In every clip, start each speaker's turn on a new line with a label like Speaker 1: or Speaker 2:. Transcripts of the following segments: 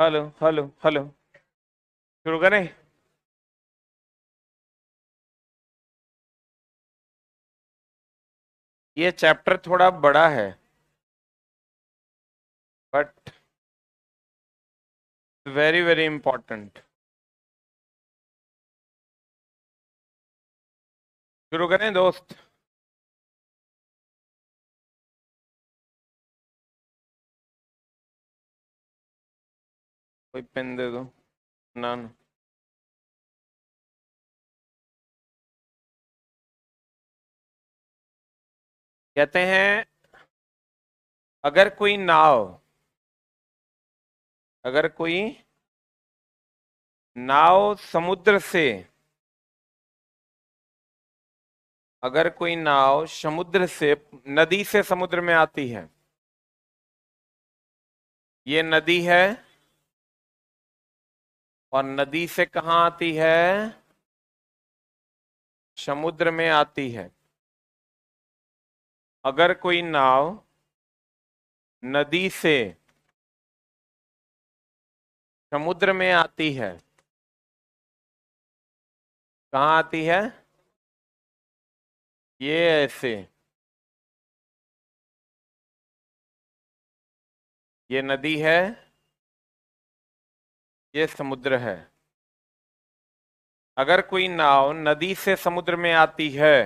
Speaker 1: Hello hello hello. शुरू करें। ये चैप्टर थोड़ा बड़ा है बट वेरी वेरी इंपॉर्टेंट। शुरू करें दोस्त। कोई पेन दे दो। ना ना। कहते हैं अगर कोई नाव अगर कोई नाव समुद्र से अगर कोई नाव समुद्र से नदी से समुद्र में आती है। ये नदी है और नदी से कहाँ आती है? समुद्र में आती है। अगर कोई नाव नदी से समुद्र में आती है। कहाँ आती है? ये ऐसे। ये नदी है, ये समुद्र है। अगर कोई नाव नदी से समुद्र में आती है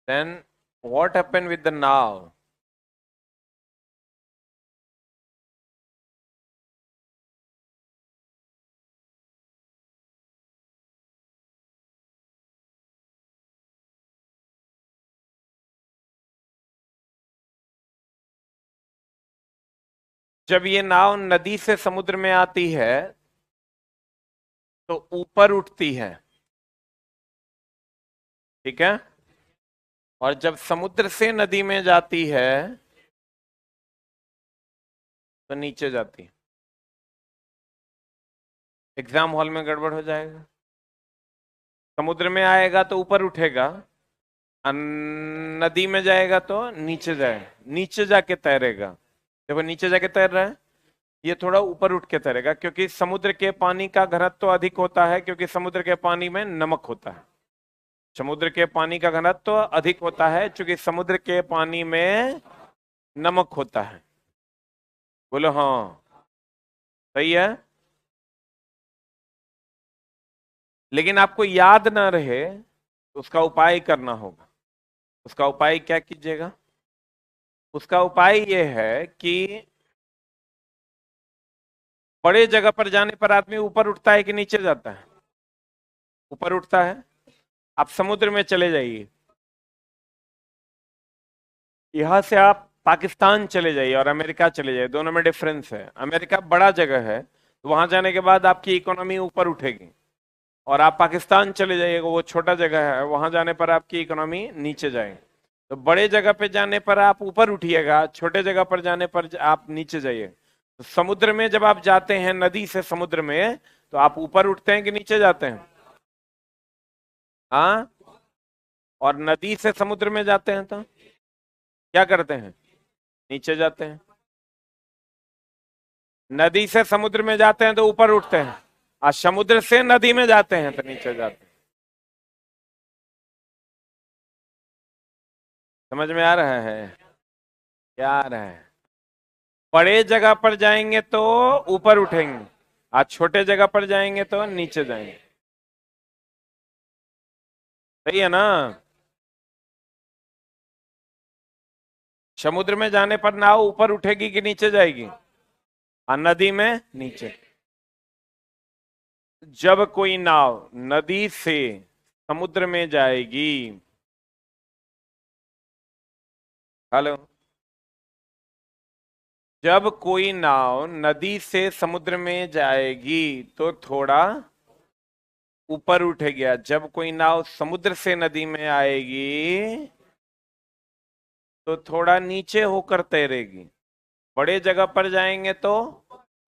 Speaker 1: then what happened with the नाव? जब ये नाव नदी से समुद्र में आती है तो ऊपर उठती है। ठीक है। और जब समुद्र से नदी में जाती है तो नीचे जाती है। एग्जाम हॉल में गड़बड़ हो जाएगा। समुद्र में आएगा तो ऊपर उठेगा, नदी में जाएगा तो नीचे नीचे जाके तैरेगा। देखो नीचे जाके तैर रहा है। ये थोड़ा ऊपर उठ के तैरेगा क्योंकि समुद्र के पानी का घनत्व तो अधिक होता है, क्योंकि समुद्र के पानी में नमक होता है। समुद्र के पानी का घनत्व तो अधिक होता है क्योंकि समुद्र के पानी में नमक होता है। बोलो हाँ। सही है। लेकिन आपको याद ना रहे तो उसका उपाय करना होगा। उसका उपाय क्या कीजिएगा? उसका उपाय ये है कि बड़े जगह पर जाने पर आदमी ऊपर उठता है कि नीचे जाता है? ऊपर उठता है। आप समुद्र में चले जाइए। यहां से आप पाकिस्तान चले जाइए और अमेरिका चले जाइए, दोनों में डिफरेंस है। अमेरिका बड़ा जगह है तो वहां जाने के बाद आपकी इकोनॉमी ऊपर उठेगी। और आप पाकिस्तान चले जाइएगा, वो छोटा जगह है, वहां जाने पर आपकी इकोनॉमी नीचे जाएगी। तो बड़े जगह पे जाने पर आप ऊपर उठिएगा, छोटे जगह पर जाने पर आप नीचे जाइए। तो समुद्र में जब आप जाते हैं नदी से समुद्र में तो आप ऊपर उठते हैं कि नीचे जाते हैं? हाँ। और नदी से समुद्र में जाते हैं तो क्या करते हैं? नीचे जाते हैं। नदी से समुद्र में जाते हैं तो ऊपर उठते हैं, और समुद्र से नदी में जाते हैं तो नीचे जाते हैं। समझ में आ रहा है? क्या आ रहा है? बड़े जगह पर जाएंगे तो ऊपर उठेंगे, आज छोटे जगह पर जाएंगे तो नीचे जाएंगे। सही है ना? समुद्र में जाने पर नाव ऊपर उठेगी कि नीचे जाएगी? और नदी में नीचे। जब कोई नाव नदी से समुद्र में जाएगी। हेलो। जब कोई नाव नदी से समुद्र में जाएगी तो थोड़ा ऊपर उठेगी। जब कोई नाव समुद्र से नदी में आएगी तो थोड़ा नीचे होकर तैरेगी। बड़े जगह पर जाएंगे तो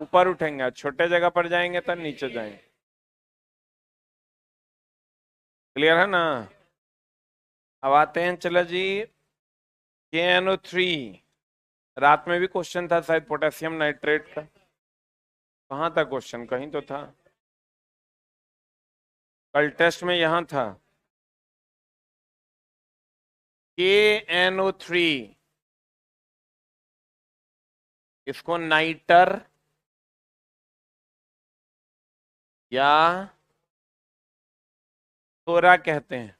Speaker 1: ऊपर उठेंगे, छोटे जगह पर जाएंगे तो नीचे जाएंगे। क्लियर है ना? अब आते हैं, चलो जी, KNO3। रात में भी क्वेश्चन था शायद पोटेशियम नाइट्रेट का। कहाँ था क्वेश्चन? कहीं तो था, कल टेस्ट में यहाँ था। KNO3, इसको नाइटर या सोरा कहते हैं।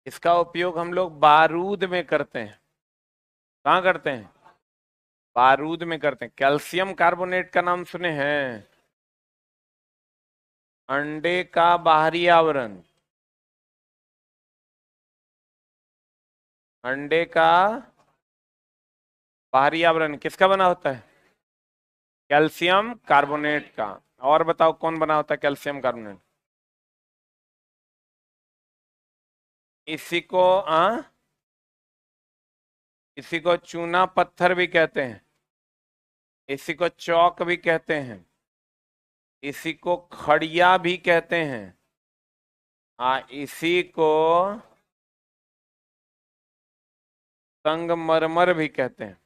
Speaker 1: इसका उपयोग हम लोग बारूद में करते हैं। कहाँ करते हैं? बारूद में करते हैं। कैल्शियम कार्बोनेट का नाम सुने हैं? अंडे का बाहरी आवरण, अंडे का बाहरी आवरण किसका बना होता है? कैल्शियम कार्बोनेट का। और बताओ कौन बना होता है कैल्शियम कार्बोनेट? इसी को इसी को चूना पत्थर भी कहते हैं, इसी को चौक भी कहते हैं, इसी को खड़िया भी कहते हैं, इसी को संगमरमर भी कहते हैं।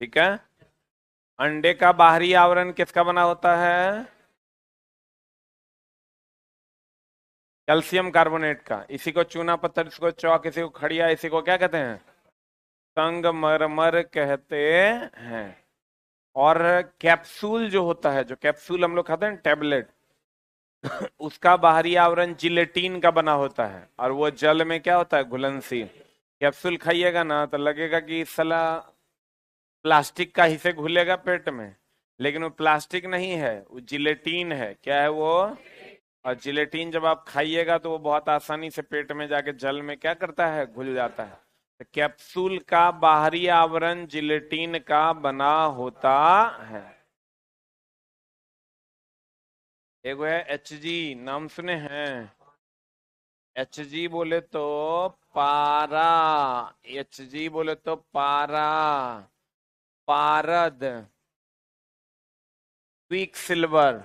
Speaker 1: ठीक है। अंडे का बाहरी आवरण किसका बना होता है? कैल्शियम कार्बोनेट का। इसी को चूना पत्थर, इसको चौक, इसी को खड़िया, इसी को क्या कहते हैं? संगमरमर कहते हैं। और कैप्सूल जो होता है, जो कैप्सूल हम लोग खाते हैं टेबलेट, उसका बाहरी आवरण जिलेटिन का बना होता है, और वो जल में क्या होता है? घुलनशील। कैप्सूल खाइएगा ना तो लगेगा कि इस साला प्लास्टिक का ही से घुलेगा पेट में, लेकिन वो प्लास्टिक नहीं है, वो जिलेटिन है। क्या है वो? और जिलेटिन जब आप खाइएगा तो वो बहुत आसानी से पेट में जाके जल में क्या करता है? घुल जाता है। तो कैप्सूल का बाहरी आवरण जिलेटिन का बना होता है। एक है HG, नाम सुने हैं? HG बोले तो पारा, HG बोले तो पारा, पारद, क्विक सिल्वर,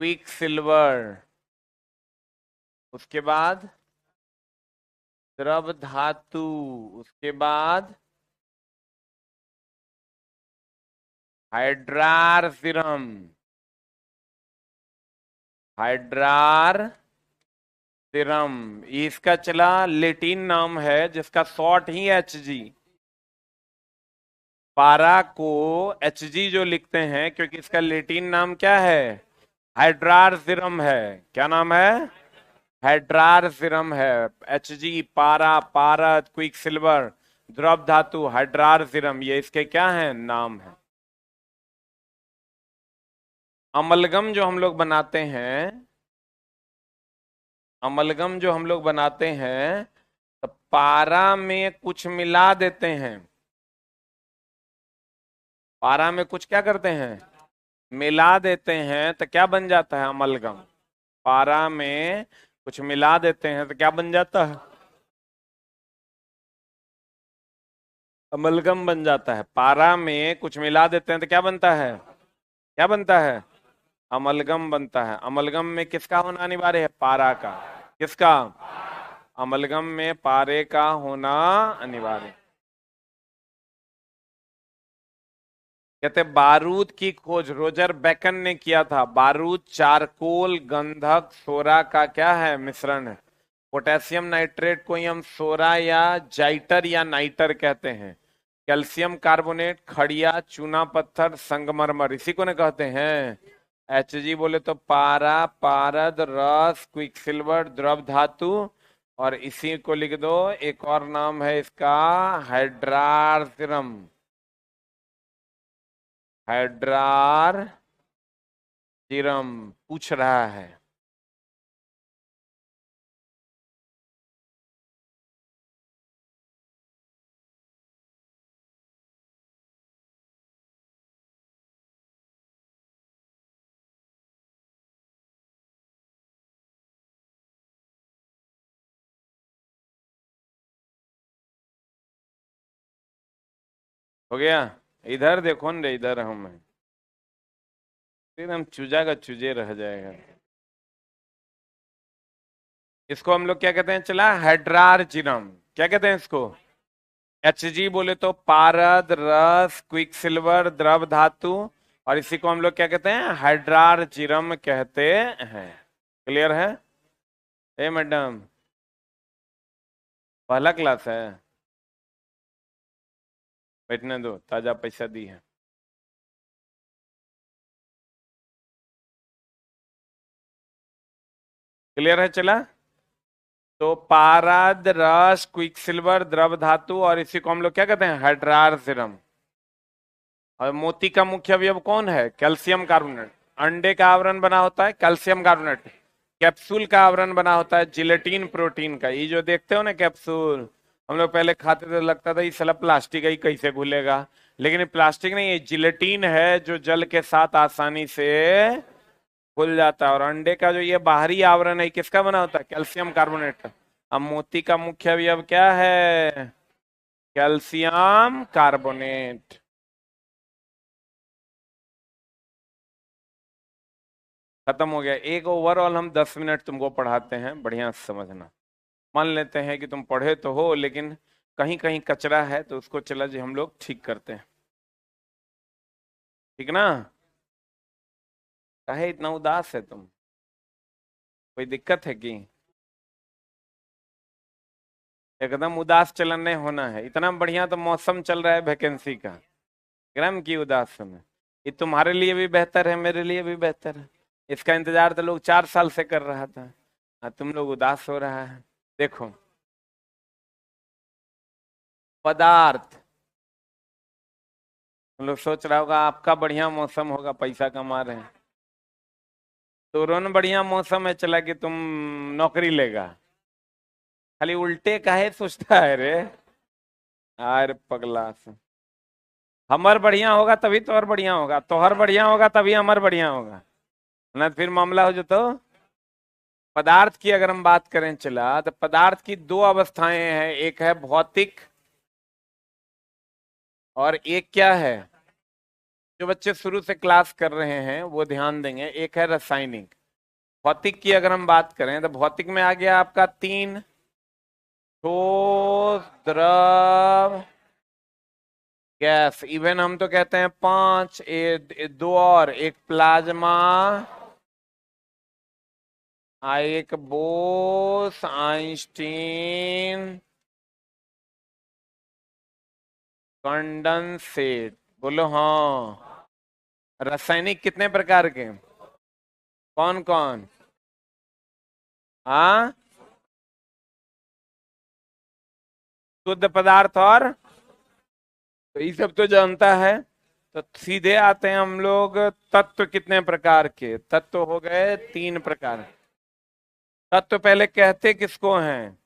Speaker 1: क्विक सिल्वर। उसके बाद द्रव धातु, उसके बाद हाइड्रार सीरम, हाइड्रार सीरम। इसका चला लेटिन नाम है जिसका शॉर्ट ही HG। पारा को HG जो लिखते हैं क्योंकि इसका लेटिन नाम क्या है? हाइड्रार सीरम है। क्या नाम है? हाइड्रार सीरम है। HG, पारा, पारद, क्विक सिल्वर, द्रव धातु, हाइड्रार सीरम, ये इसके क्या है? नाम है। अमलगम जो हम लोग बनाते हैं, अमलगम जो हम लोग बनाते हैं, तो पारा में कुछ मिला देते हैं। पारा में कुछ क्या करते हैं? मिला देते हैं, तो क्या बन जाता है? अमलगम। पारा में कुछ मिला देते हैं तो क्या बन जाता है? अमलगम बन जाता है। पारा में कुछ मिला देते हैं तो क्या बनता है? क्या बनता है? अमलगम बनता है। अमलगम में किसका होना अनिवार्य है? पारा का। किसका? अमलगम में पारे का होना अनिवार्य है। कहते बारूद की खोज रोजर बेकन ने किया था। बारूद चारकोल, गंधक, सोरा का क्या है? मिश्रण है। पोटेशियम नाइट्रेट को ही हम सोरा या जाइटर या नाइटर कहते हैं। कैल्शियम कार्बोनेट, खड़िया, चूना पत्थर, संगमरमर, इसी को न कहते हैं HG। बोले तो पारा, पारद, रस, क्विक सिल्वर, द्रव धातु। और इसी को लिख दो, एक और नाम है इसका, हाइड्रारसिरम, हाइड्रार सीरम। पूछ रहा है। हो गया? इधर देखो न रे, इधर हम हैं। एकदम चूजा का चूजे रह जाएगा। इसको हम लोग क्या कहते हैं, चला, हाइड्रारजिनम। क्या कहते हैं इसको? Hg बोले तो पारद, रस, क्विक सिल्वर, द्रव धातु। और इसी को हम लोग क्या कहते हैं, हाइड्रारजिनम कहते हैं। क्लियर है? ए मैडम, पहला क्लास है, बैठने दो, ताजा पैसा दी है। क्लियर है? चला, तो पारद, रस, क्विक सिल्वर, द्रव धातु, और इसी को हम लोग क्या कहते हैं, हाइड्रारजिनम। और मोती का मुख्य अवयव कौन है? Calcium carbonate. अंडे का आवरण बना होता है कैल्शियम कार्बोनेट। कैप्सूल का आवरण बना होता है जिलेटिन प्रोटीन का। ये जो देखते हो ना कैप्सूल, हम लोग पहले खाते थे, लगता था ये साला प्लास्टिक है, ये कैसे घुलेगा। लेकिन ये प्लास्टिक नहीं, ये जिलेटिन है जो जल के साथ आसानी से घुल जाता है। और अंडे का जो ये बाहरी आवरण है, किसका बना होता है? Calcium carbonate. अब मोती का मुख्य अवयव क्या है? Calcium carbonate. खत्म हो गया। एक ओवरऑल हम 10 मिनट तुमको पढ़ाते हैं, बढ़िया से समझना। मान लेते हैं कि तुम पढ़े तो हो, लेकिन कहीं कहीं कचरा है, तो उसको चला जी हम लोग ठीक करते हैं। ठीक ना? काहे इतना उदास है तुम? कोई दिक्कत है कि? एकदम उदास चलन नहीं होना है। इतना बढ़िया तो मौसम चल रहा है वैकेंसी का, ग्राम की उदास समय। ये तुम्हारे लिए भी बेहतर है, मेरे लिए भी बेहतर है। इसका इंतजार तो लोग 4 साल से कर रहा था। तुम लोग उदास हो रहा है। देखो, पदार्थ। तुम लोग सोच रहा होगा आपका बढ़िया मौसम होगा, पैसा कमा रहे हैं। तो रोन बढ़िया मौसम है चला कि तुम नौकरी लेगा। खाली उल्टे काहे सोचता है रे? अरे पगला से। हमर बढ़िया होगा तभी तो और बढ़िया होगा, तोहर बढ़िया होगा तभी हमर बढ़िया होगा, ना फिर मामला हो जो तो। पदार्थ की अगर हम बात करें चला, तो पदार्थ की दो अवस्थाएं हैं, एक है भौतिक और एक क्या है? जो बच्चे शुरू से क्लास कर रहे हैं वो ध्यान देंगे, एक है रासायनिक। भौतिक की अगर हम बात करें तो भौतिक में आ गया आपका तीन: ठोस, द्रव, गैस। इवन हम तो कहते हैं पांच, दो और एक प्लाज्मा, एक बोस आइंस्टीन कंडेंसेट। बोलो हाँ। रासायनिक कितने प्रकार के? कौन कौन? हाँ, शुद्ध पदार्थ और, तो ये सब तो जानता है। तो सीधे आते हैं हम लोग, तत्व कितने प्रकार के? तत्व हो गए 3 प्रकार। तत्व पहले कहते किसको हैं?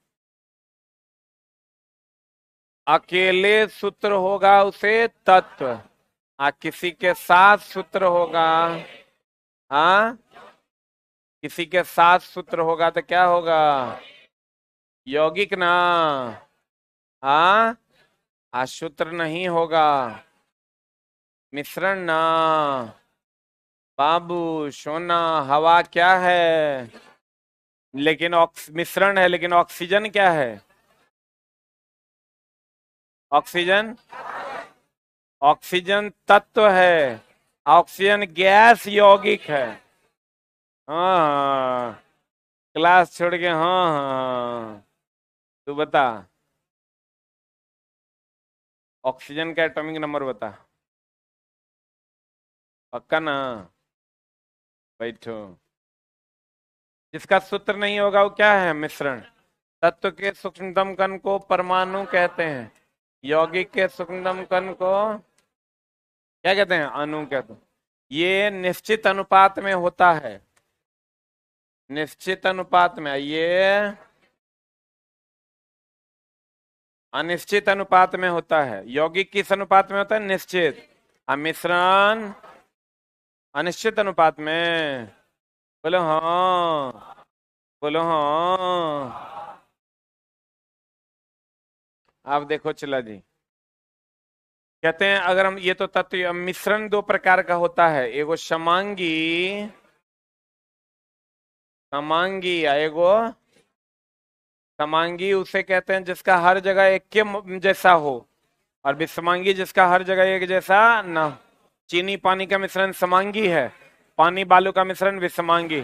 Speaker 1: अकेले सूत्र होगा उसे तत्व, किसी के साथ सूत्र होगा, हाँ, किसी के साथ सूत्र होगा तो क्या होगा? यौगिक ना। हाँ, सूत्र नहीं होगा, मिश्रण ना। बाबू सोना, हवा क्या है? लेकिन मिश्रण है, लेकिन ऑक्सीजन क्या है? ऑक्सीजन, ऑक्सीजन तत्व है, ऑक्सीजन गैस यौगिक है। हाँ, क्लास छोड़ के, हाँ हाँ। तू बता, ऑक्सीजन का एटॉमिक नंबर बता। पक्का ना? बैठो। जिसका सूत्र नहीं होगा वो क्या है? मिश्रण। तत्व के सूक्ष्मतम कण को परमाणु कहते हैं, यौगिक के सूक्ष्मतम कण को क्या कहते हैं? अणु कहते हैं। ये निश्चित अनुपात में होता है, निश्चित अनुपात में। ये अनिश्चित अनुपात में होता है। यौगिक किस अनुपात में होता है? निश्चित। मिश्रण अनिश्चित अनुपात में। बोलो हाँ, बोलो हाँ। आप देखो चला जी, कहते हैं अगर हम ये तो तत्व मिश्रण दो प्रकार का होता है, एगो समांगी, समांगी या एगो समांगी उसे कहते हैं जिसका हर जगह एक के जैसा हो, और विषमांगी जिसका हर जगह एक जैसा ना। चीनी पानी का मिश्रण समांगी है, पानी बालू का मिश्रण विषमांगी।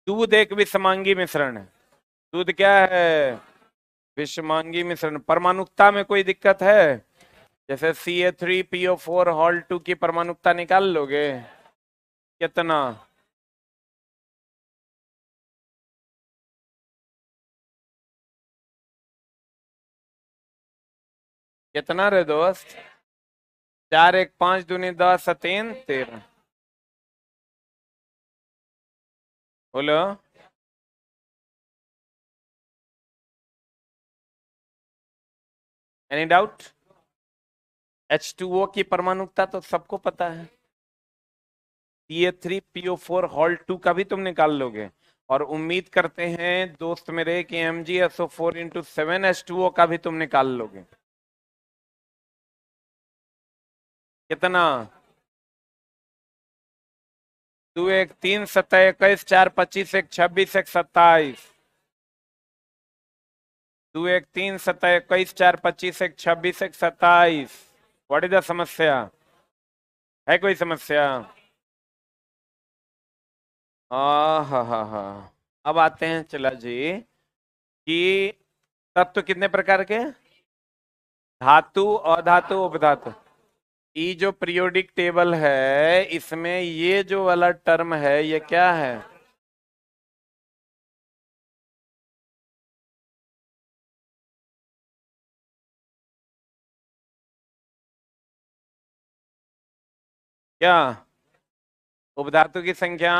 Speaker 1: दूध एक विषमांगी मिश्रण है। दूध क्या है? विषमांगी मिश्रण। परमाणुकता में कोई दिक्कत है? जैसे CA3PO4 हॉल 2 की परमाणुकता निकाल लोगे? कितना? कितना रे दोस्त? 4 1 5 दूनी 10 3 13। बोलो। Any doubt? H2O की परमाणुकता तो सबको पता है। CA3PO4 हॉल 2 का भी तुम निकाल लोगे। और उम्मीद करते हैं दोस्त मेरे कि MgSO4 × 7H2O का भी तुम निकाल लोगे। कितना? 2 1 3 17 21 4 25 1 26 1 27। 2 1 3 17 21 4 25 1 26 1 27। व्हाट इज द समस्या? है कोई समस्या? हा। अब आते हैं चला जी कि तत्व कितने प्रकार के? धातु, अधातु, उपधातु। ये जो पीरियोडिक टेबल है इसमें ये जो वाला टर्म है ये क्या है? क्या? उपधातु की संख्या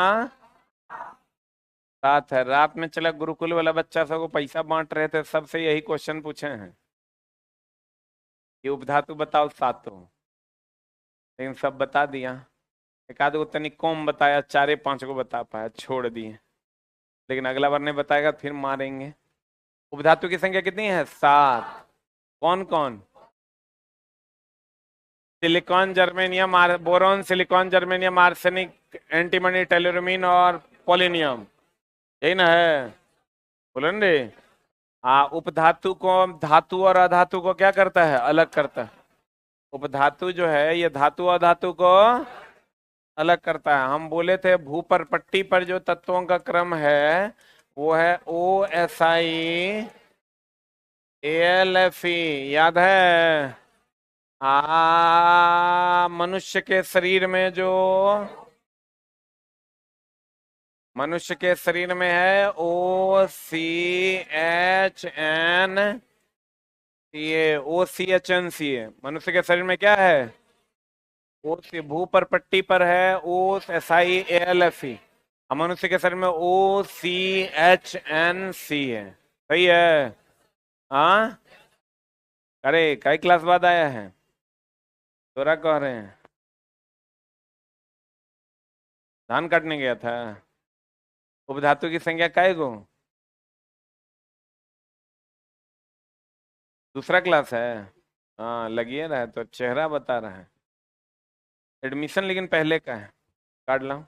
Speaker 1: 7 है। रात में चला गुरुकुल वाला बच्चा सबको पैसा बांट रहे थे, सबसे यही क्वेश्चन पूछे हैं कि उपधातु बताओ सातों। लेकिन सब बता दिया। एक आध गो तनिक कम बताया, 4 5 को बता पाया, छोड़ दिए। लेकिन अगला बार नहीं बताएगा फिर मारेंगे। उपधातु की संख्या कितनी है? 7। कौन कौन? Silicon, germanium, boron, silicon, germanium, arsenic, antimony, tellurium और पोलिनियम। यही ना है? बोलो ना रे। हाँ, उपधातु को धातु और अधातु को क्या करता है? अलग करता है। उपधातु जो है ये धातु अधातु को अलग करता है। हम बोले थे भू पर पट्टी पर जो तत्वों का क्रम है वो है OSI AlFe। याद है? मनुष्य के शरीर में जो मनुष्य के शरीर में है OCHNCA। मनुष्य के शरीर में क्या है? ओ सी भू पर पट्टी पर है OSIAlFe। मनुष्य के शरीर में OCHNC है। सही है? हाँ। अरे कई क्लास बाद आया है? तोरा कह रहे हैं धान काटने गया था। उपधातु की संख्या काय गो? दूसरा क्लास है। हाँ लगिए रहा है तो चेहरा बता रहा है। एडमिशन लेकिन पहले का है, काट लो।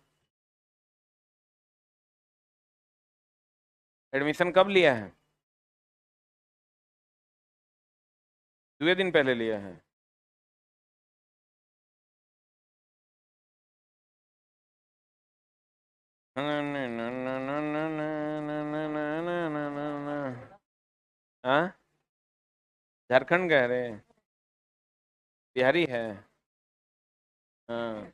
Speaker 1: एडमिशन कब लिया है? 2 दिन पहले लिया है। हाँ, झारखंड कह रहे? बिहारी है? हाँ।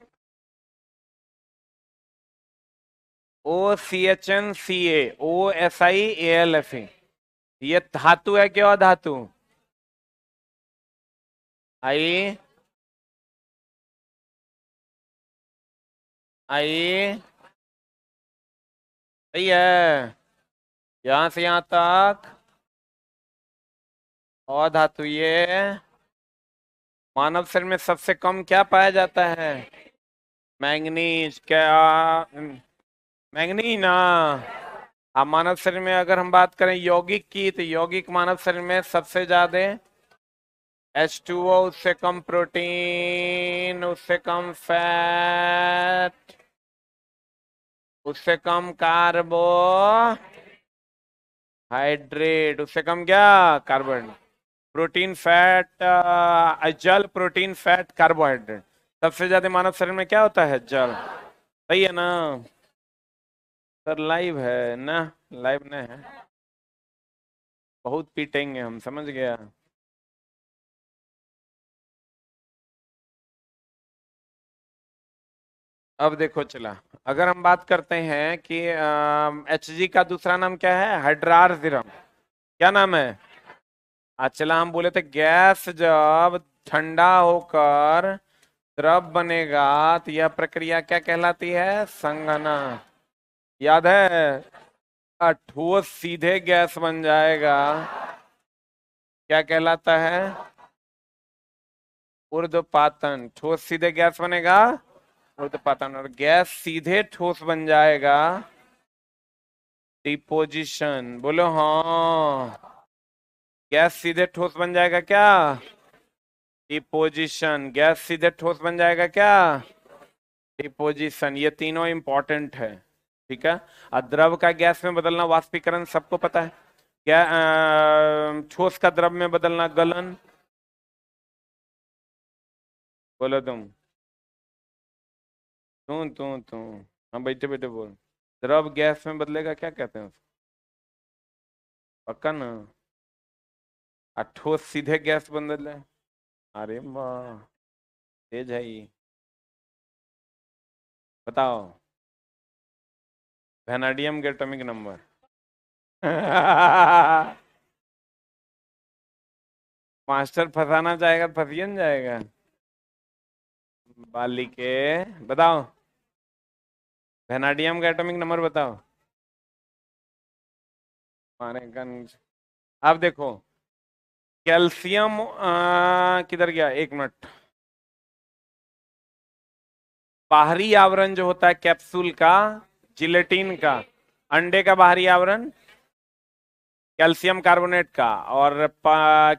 Speaker 1: OCHNCA OSIAlFe। ये धातु है क्या धातु? आई आई सही है। यहां से यहां तक अधातु। ये मानव शरीर में सबसे कम क्या पाया जाता है? मैंगनीज। क्या? मैंगनीज ना। अब मानव शरीर में अगर हम बात करें यौगिक की तो यौगिक मानव शरीर में सबसे ज्यादा H2O, उससे कम प्रोटीन, उससे कम फैट, उससे कम हाइड्रेट, उससे कम क्या? कार्बन। प्रोटीन, फैट, जल, प्रोटीन, फैट, कार्बोहाइड्रेट। सबसे ज्यादा मानव शरीर में क्या होता है? जल। सही है ना? सर लाइव है ना? लाइव नहीं है? बहुत पीटेंगे हम, समझ गया। अब देखो चला, अगर हम बात करते हैं कि Hg का दूसरा नाम क्या है? हाइड्रारजिरम। क्या नाम है? चला, हम बोले थे गैस जब ठंडा होकर द्रव बनेगा तो यह प्रक्रिया क्या कहलाती है? संघनन। याद है? ठोस सीधे गैस बन जाएगा, क्या कहलाता है? ऊर्ध्वपातन। ठोस सीधे गैस बनेगा, ऊर्ध्वपातन। और गैस सीधे ठोस बन जाएगा, डिपोजिशन। बोलो हाँ। गैस सीधे ठोस बन जाएगा क्या? डिपोजिशन। गैस सीधे ठोस बन जाएगा क्या? डिपोजिशन। ये तीनों इंपॉर्टेंट है। ठीक है। और द्रव का गैस में बदलना वाष्पीकरण, सबको पता है। क्या? ठोस का द्रव में बदलना गलन। बोलो तुम। तू हाँ, बैठे बैठे बोल। द्रव गैस में बदलेगा, क्या कहते हैं उसको? पक्का ना? ठोस सीधे गैस बदले। अरे वाह, तेज है ये। बताओ। वेनाडियम के एटॉमिक नंबर। मास्टर फंसाना चाहेगा तो फंसियन जाएगा। बालिके, बताओ। वेनाडियम का एटॉमिक नंबर बताओ। मारे गन। अब देखो, कैल्शियम किधर गया? एक मिनट। बाहरी आवरण जो होता है कैप्सूल का, जिलेटिन का। अंडे का बाहरी आवरण कैल्शियम कार्बोनेट का। और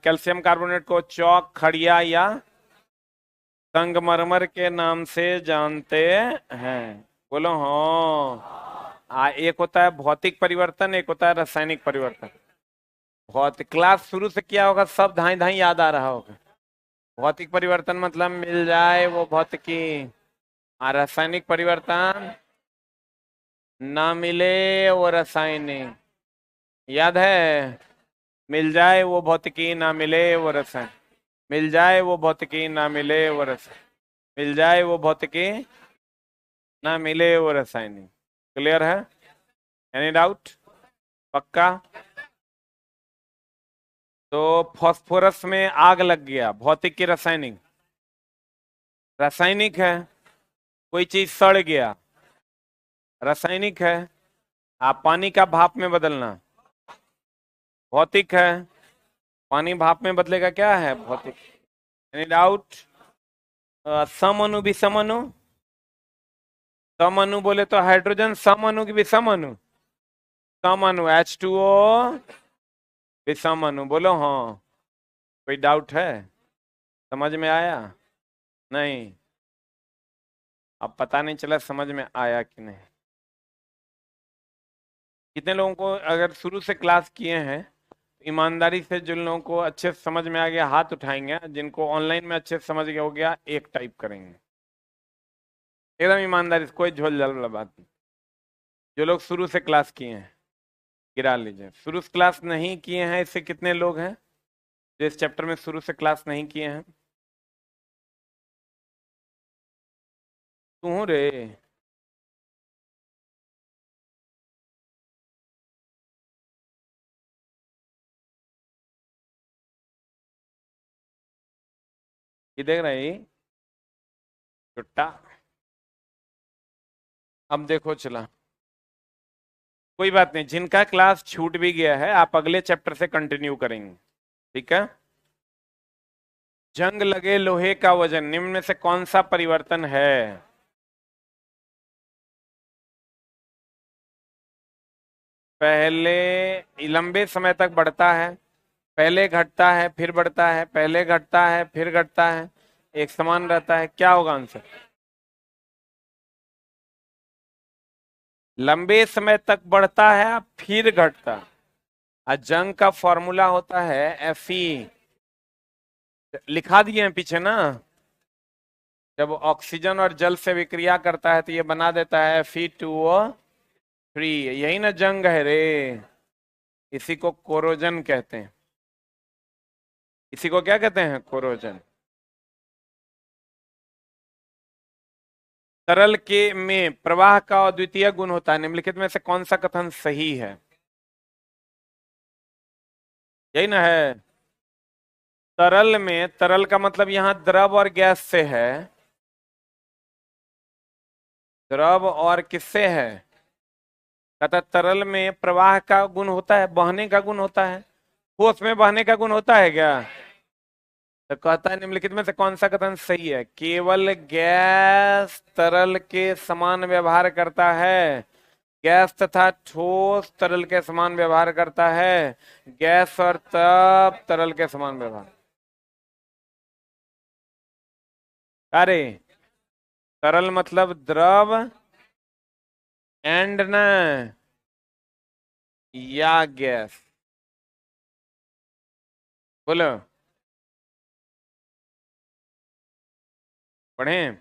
Speaker 1: कैल्शियम कार्बोनेट को चौक, खड़िया या संगमरमर के नाम से जानते हैं। बोलो हाँ। एक होता है भौतिक परिवर्तन, एक होता है रासायनिक परिवर्तन। भौतिक क्लास शुरू से किया होगा, सब धाई धाई याद आ रहा होगा। भौतिक परिवर्तन मतलब मिल जाए वो भौतिकी। रासायनिक परिवर्तन ना मिले वो रासायनिक। याद है? मिल जाए वो भौतिकी, ना मिले वो रसायन। मिल जाए वो भौतिकी, ना मिले वो रसायन। मिल जाए वो भौतिकी, ना मिले वो रासायनिक। क्लियर है? Any doubt? पक्का? तो फास्फोरस में आग लग गया, भौतिक की रासायनिक? रासायनिक है। कोई चीज सड़ गया, रासायनिक है। आप पानी का भाप में बदलना, भौतिक है। पानी भाप में बदलेगा, क्या है? भौतिक। Any doubt? समअणु विषम अणु। सम अणु बोले तो हाइड्रोजन, सम अणु की विषम अणु। सम अणु H2O, विषम अणु। बोलो हाँ। कोई डाउट है? समझ में आया? नहीं? अब पता नहीं चला समझ में आया कि नहीं। कितने लोगों को अगर शुरू से क्लास किए हैं, ईमानदारी से जिन लोगों को अच्छे से समझ में आ गया हाथ उठाएंगे, जिनको ऑनलाइन में अच्छे से समझ गया हो गया एक टाइप करेंगे। एकदम ईमानदारी से, कोई झोल झाल वाला बात नहीं। जो लोग शुरू से क्लास किए हैं गिरा लीजिए। शुरू से क्लास नहीं किए हैं इससे कितने लोग हैं जो इस चैप्टर में शुरू से क्लास नहीं किए हैं? तू रे। ये देख रहे हैं चुट्टा। अब देखो चला, कोई बात नहीं, जिनका क्लास छूट भी गया है आप अगले चैप्टर से कंटिन्यू करेंगे। ठीक है। जंग लगे लोहे का वजन निम्न में से कौन सा परिवर्तन है? पहले लंबे समय तक बढ़ता है, पहले घटता है फिर बढ़ता है, पहले घटता है फिर घटता है, एक समान रहता है, क्या होगा आंसर? लंबे समय तक बढ़ता है फिर घटता है। और जंग का फॉर्मूला होता है Fe। लिखा दिए हैं पीछे ना। जब ऑक्सीजन और जल से विक्रिया करता है तो ये बना देता है Fe2O3। यही ना जंग है रे। इसी को कोरोजन कहते हैं। इसी को क्या कहते हैं? कोरोजन। तरल के में प्रवाह का अद्वितीय गुण होता है, निम्नलिखित में से कौन सा कथन सही है? यही ना है। तरल में, तरल का मतलब यहां द्रव और गैस से है। द्रव और किससे है? कहता तरल में प्रवाह का गुण होता है, बहने का गुण होता है। ठोस में बहने का गुण होता है क्या? तो कहता है निम्नलिखित में से कौन सा कथन सही है? केवल गैस तरल के समान व्यवहार करता है। गैस तथा ठोस तरल के समान व्यवहार करता है। गैस और तब तरल के समान व्यवहार। अरे तरल मतलब द्रव एंड न, या गैस। बोलो। पढ़ें।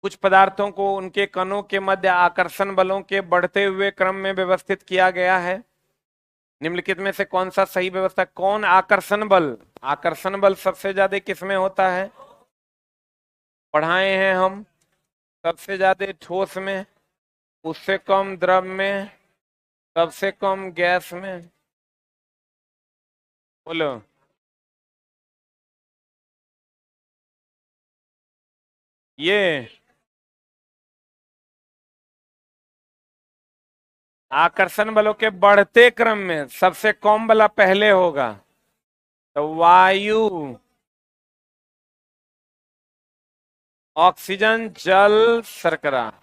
Speaker 1: कुछ पदार्थों को उनके कणों के मध्य आकर्षण बलों के बढ़ते हुए क्रम में व्यवस्थित किया गया है। निम्नलिखित में से कौन सा सही व्यवस्था? कौन आकर्षण बल? आकर्षण बल सबसे ज्यादा किसमें होता है? पढ़ाए हैं हम। सबसे ज्यादा ठोस में, उससे कम द्रव में, सबसे कम गैस में। बोलो। ये आकर्षण बलों के बढ़ते क्रम में सबसे कम वाला पहले होगा, तो वायु, ऑक्सीजन, जल, शर्करा।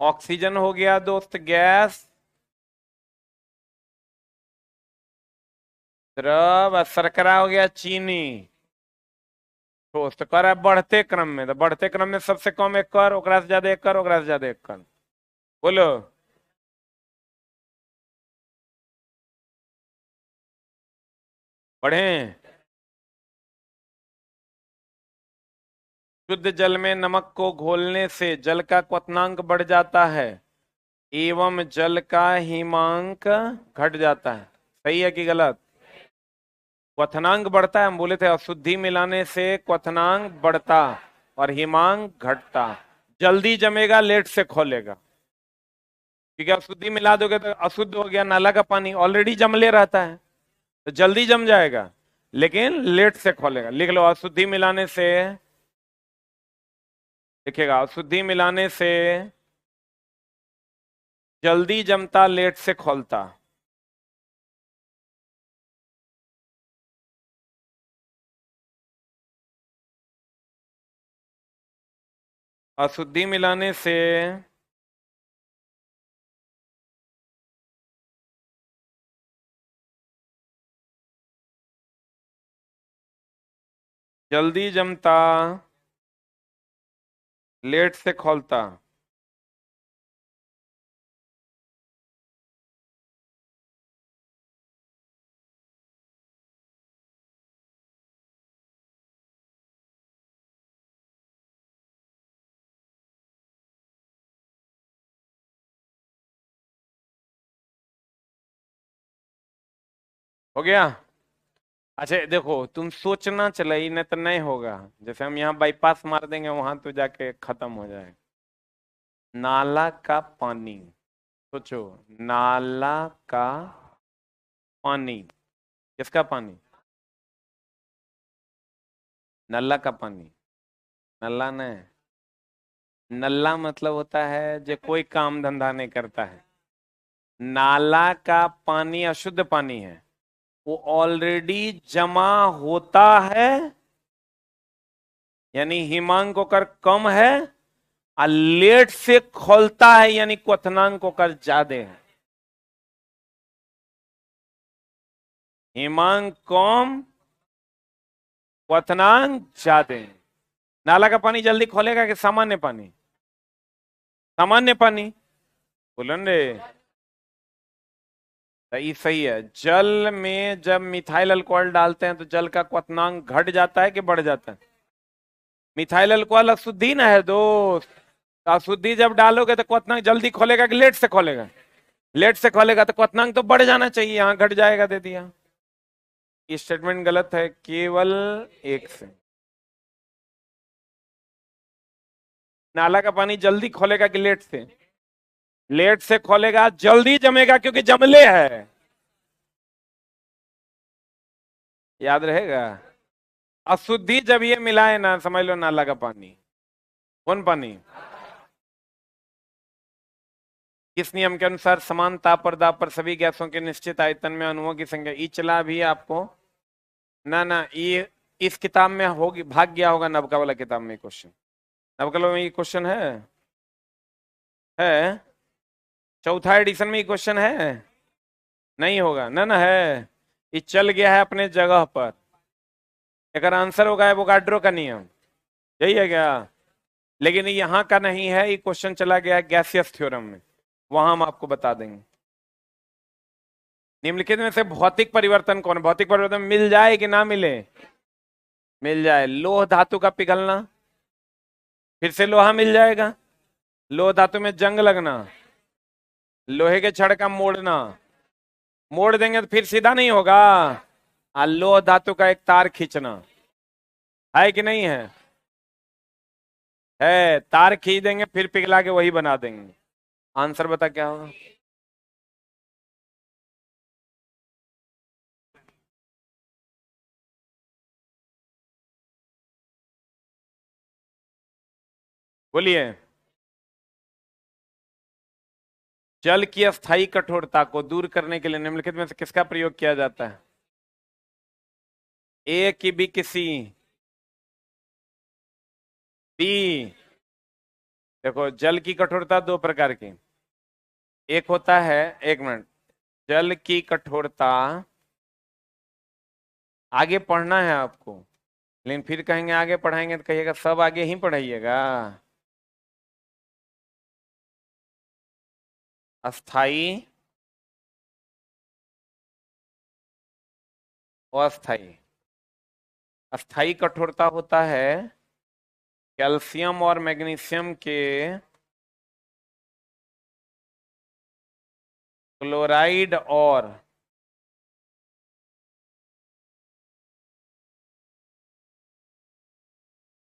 Speaker 1: ऑक्सीजन हो गया दोस्त गैस, द्रव, और शर्करा हो गया चीनी। ठोस। तो कर बढ़ते क्रम में, तो बढ़ते क्रम में सबसे कम एक कर, ओकरा से ज्यादा एक कर, ओकरा से ज्यादा एक कर। बोलो। पढ़ें। शुद्ध जल में नमक को घोलने से जल का क्वथनांक बढ़ जाता है एवं जल का हिमांक घट जाता है। सही है कि गलत? क्वथनांक बढ़ता है, हम बोले थे अशुद्धि मिलाने से क्वथनांक बढ़ता और हिमांक घटता। जल्दी जमेगा, लेट से खोलेगा। क्योंकि अशुद्धि मिला दोगे तो अशुद्ध हो गया, नाला का पानी ऑलरेडी जमले रहता है, तो जल्दी जम जाएगा, लेकिन लेट से खोलेगा। लिख लो, अशुद्धि मिलाने से, लिखेगा अशुद्धि मिलाने से जल्दी जमता, लेट से खोलता। अशुद्धि मिलाने से जल्दी जमता, लेट से खोलता। हो गया? अच्छा देखो, तुम सोचना चले नहीं तो नहीं होगा। जैसे हम यहाँ बाईपास मार देंगे, वहां तो जाके खत्म हो जाएगा। नाला का पानी, सोचो। नाला का पानी, किसका पानी? नल्ला का पानी। नल्ला नहीं, नल्ला मतलब होता है जो कोई काम धंधा नहीं करता है। नाला का पानी अशुद्ध पानी है, वो ऑलरेडी जमा होता है, यानी हिमांक होकर कम है, लेट से खोलता है यानी क्वथनांक को कर ज्यादा है। हिमांक कम, क्वथनांक ज्यादा है। नाला का पानी जल्दी खोलेगा कि सामान्य पानी? सामान्य पानी। बोलन रे। सही सही है। जल में जब मिथाइल अल्कोहल डालते हैं तो जल का क्वथनांक घट जाता है कि बढ़ जाता है? मिथाइल अल्कोहल अशुद्धि ना है दोस्त। तो अशुद्धि जब डालोगे तो क्वथनांक जल्दी खोलेगा कि लेट से खोलेगा? लेट से खोलेगा तो क्वथनांक तो बढ़ जाना चाहिए, यहां घट जाएगा, दे दिया। ये स्टेटमेंट गलत है केवल एक से। नाला का पानी जल्दी खोलेगा कि लेट से? लेट से खोलेगा, जल्दी जमेगा क्योंकि जमले है। याद रहेगा। अशुद्धि जब ये मिलाए ना, समझ लो नाला का पानी। कौन पानी? किस नियम के अनुसार समान ताप और दाब पर सभी गैसों के निश्चित आयतन में अणुओं की संख्या? ई चला भी आपको ना ना, ये इस किताब में होगी, भाग गया होगा नबका वाला किताब में क्वेश्चन। नबका में ये क्वेश्चन है चौथा एडिशन में ये क्वेश्चन है। नहीं होगा ना ना, है। ये चल गया है अपने जगह पर। एक आंसर होगा एवोगाड्रो का नियम। यही है क्या? लेकिन यहां का नहीं है, ये क्वेश्चन चला गया गैसियस थ्योरम में, वहां हम आपको बता देंगे। निम्नलिखित में से भौतिक परिवर्तन कौन? भौतिक परिवर्तन मिल जाए कि ना मिले? मिल जाए। लोह धातु का पिघलना, फिर से लोहा मिल जाएगा। लोह धातु में जंग लगना, लोहे के छड़ का मोड़ना, मोड़ देंगे तो फिर सीधा नहीं होगा। लोह धातु का एक तार खींचना, है कि नहीं है? है। तार खींच देंगे फिर पिघला के वही बना देंगे। आंसर बता क्या होगा? बोलिए। जल की अस्थायी कठोरता को दूर करने के लिए निम्नलिखित में से किसका प्रयोग किया जाता है? ए की बी किसी बी। देखो, जल की कठोरता दो प्रकार की। एक होता है, एक मिनट, जल की कठोरता, आगे पढ़ना है आपको, लेकिन फिर कहेंगे आगे पढ़ाएंगे तो कहिएगा सब आगे ही पढ़ाइएगा। अस्थाई, अस्थाई। अस्थाई कठोरता होता है कैल्शियम और मैग्नीशियम के क्लोराइड और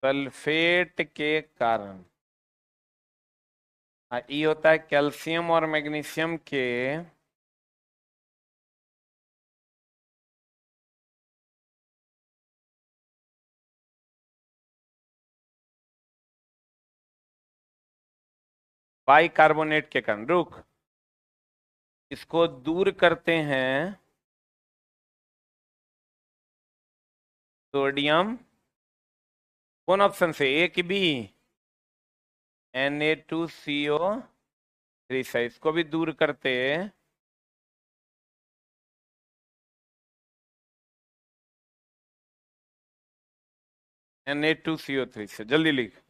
Speaker 1: सल्फेट के कारण। ये होता है कैल्शियम और मैग्नीशियम के बाइकार्बोनेट के कारण। रुक, इसको दूर करते हैं सोडियम, कौन ऑप्शन से, ए की बी? Na2CO3 से इसको भी दूर करते Na2CO3 से। जल्दी लिख।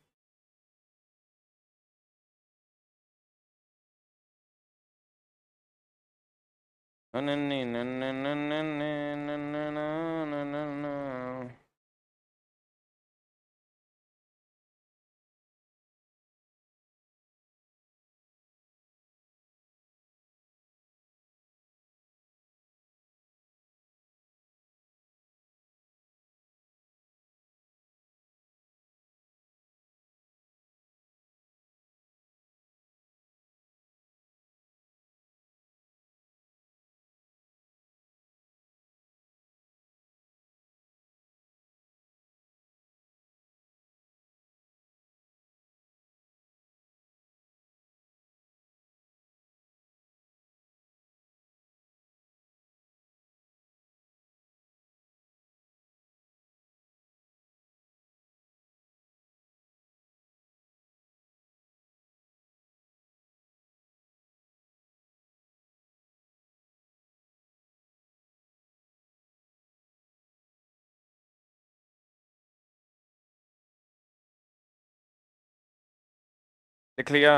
Speaker 1: लिख लिया?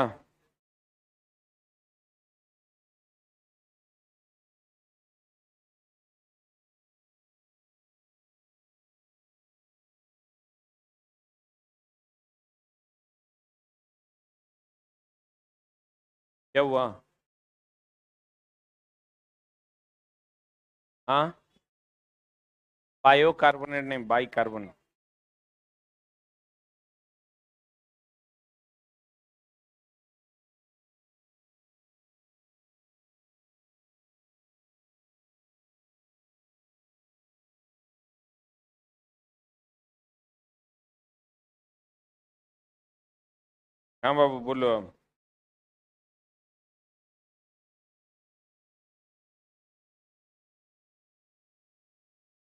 Speaker 1: क्या हुआ? हाँ, बायो कार्बोनेट नहीं, बाई कार्बोनेट। हाँ बाबू बोलो अब।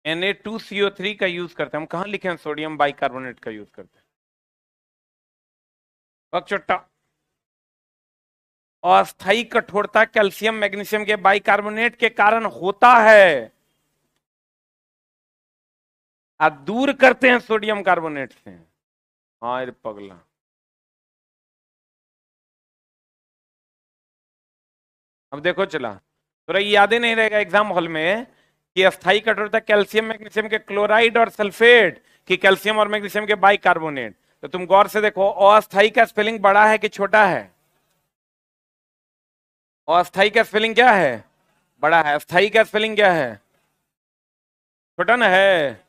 Speaker 1: Na2CO3 का यूज करते हैं हम, कहाँ लिखे हैं सोडियम बाइकार्बोनेट का यूज करते हैं? बकचोट्टा। अस्थायी कठोरता कैल्शियम मैग्नीशियम के बाइकार्बोनेट के कारण होता है, आप दूर करते हैं सोडियम कार्बोनेट से। हाँ अरे पगला। अब देखो चला, थोड़ा याद ही नहीं रहेगा एग्जाम हॉल में कि अस्थायी कठोरता कैल्शियम मैग्नीशियम के क्लोराइड और सल्फेट की, कैल्शियम और मैग्नीशियम के बाइकार्बोनेट। तो तुम गौर से देखो, अस्थायी का स्पेलिंग बड़ा है कि छोटा है? अस्थायी का स्पेलिंग क्या है? बड़ा है। अस्थायी का स्पेलिंग क्या है? छोटा ना है।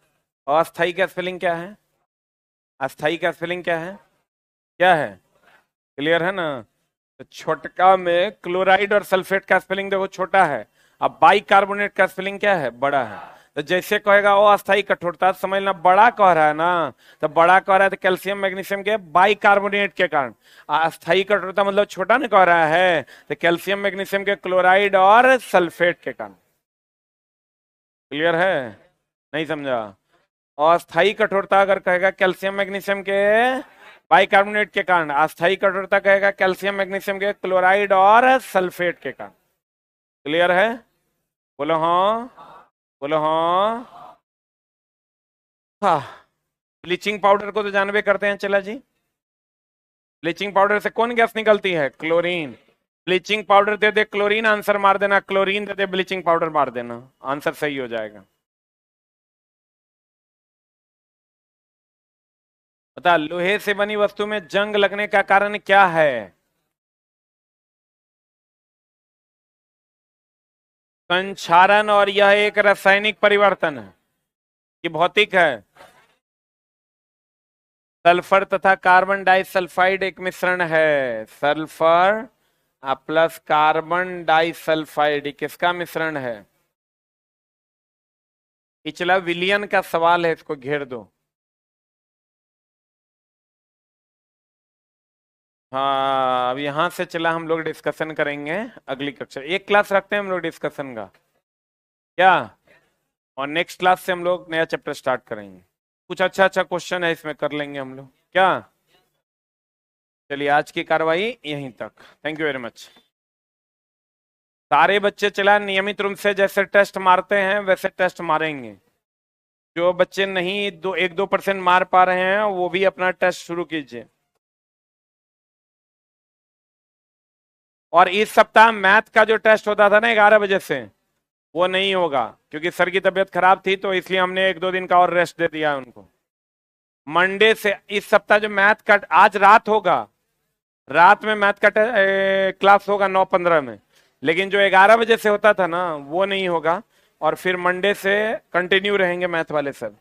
Speaker 1: अस्थायी का स्पेलिंग क्या है? अस्थायी का स्पेलिंग क्या है? क्या है? क्लियर है ना? तो छोटका में क्लोराइड और सल्फेट का स्पेलिंग देखो छोटा है, अब बाइकार्बोनेट का स्पेलिंग क्या है? बड़ा है। तो जैसे कहेगा अस्थायी कठोरता, समझ लेना बड़ा कह रहा है ना, तो बड़ा कह रहा है तो कैल्शियम मैग्नीशियम के बाइकार्बोनेट के कारण। अस्थायी कठोरता मतलब छोटा नहीं कह रहा है, तो कैल्शियम मैग्नीशियम के क्लोराइड और सल्फेट के कारण। क्लियर है? नहीं समझा? अस्थायी कठोरता अगर कहेगा कैल्शियम मैग्नीशियम के बाइकार्बोनेट के कारण, अस्थायी कठोरता कहेगा कैल्शियम मैग्नीशियम के क्लोराइड और सल्फेट के कारण। क्लियर है? बोलो हाँ, बोलो हाँ। हाँ, ब्लीचिंग पाउडर को तो जानबे करते हैं चला जी। ब्लीचिंग पाउडर से कौन गैस निकलती है? क्लोरीन। ब्लीचिंग पाउडर दे दे क्लोरीन, आंसर मार देना, क्लोरीन दे दे ब्लीचिंग पाउडर मार देना, आंसर सही हो जाएगा। बता, लोहे से बनी वस्तु में जंग लगने का कारण क्या है? संक्षारण, और यह एक रासायनिक परिवर्तन है कि भौतिक है? सल्फर तथा कार्बन डाइसल्फाइड एक मिश्रण है। सल्फर प्लस कार्बन डाइसल्फाइड किसका मिश्रण है? पिछला विलियन का सवाल है, इसको घेर दो। हाँ, अब यहां से चला हम लोग डिस्कशन करेंगे अगली कक्षा, एक क्लास रखते हैं हम लोग डिस्कशन का, क्या? और नेक्स्ट क्लास से हम लोग नया चैप्टर स्टार्ट करेंगे। कुछ अच्छा अच्छा क्वेश्चन है इसमें, कर लेंगे हम लोग, क्या? चलिए आज की कार्रवाई यहीं तक। Thank you very much. सारे बच्चे चला नियमित रूप से जैसे टेस्ट मारते हैं वैसे टेस्ट मारेंगे। जो बच्चे नहीं 1-2% मार पा रहे हैं वो भी अपना टेस्ट शुरू कीजिए। और इस सप्ताह मैथ का जो टेस्ट होता था ना 11 बजे से, वो नहीं होगा क्योंकि सर की तबीयत खराब थी, तो इसलिए हमने 1-2 दिन का और रेस्ट दे दिया उनको। मंडे से इस सप्ताह जो मैथ का आज रात होगा, रात में मैथ का क्लास होगा 9:15 में, लेकिन जो 11 बजे से होता था ना वो नहीं होगा। और फिर मंडे से कंटिन्यू रहेंगे मैथ वाले सर।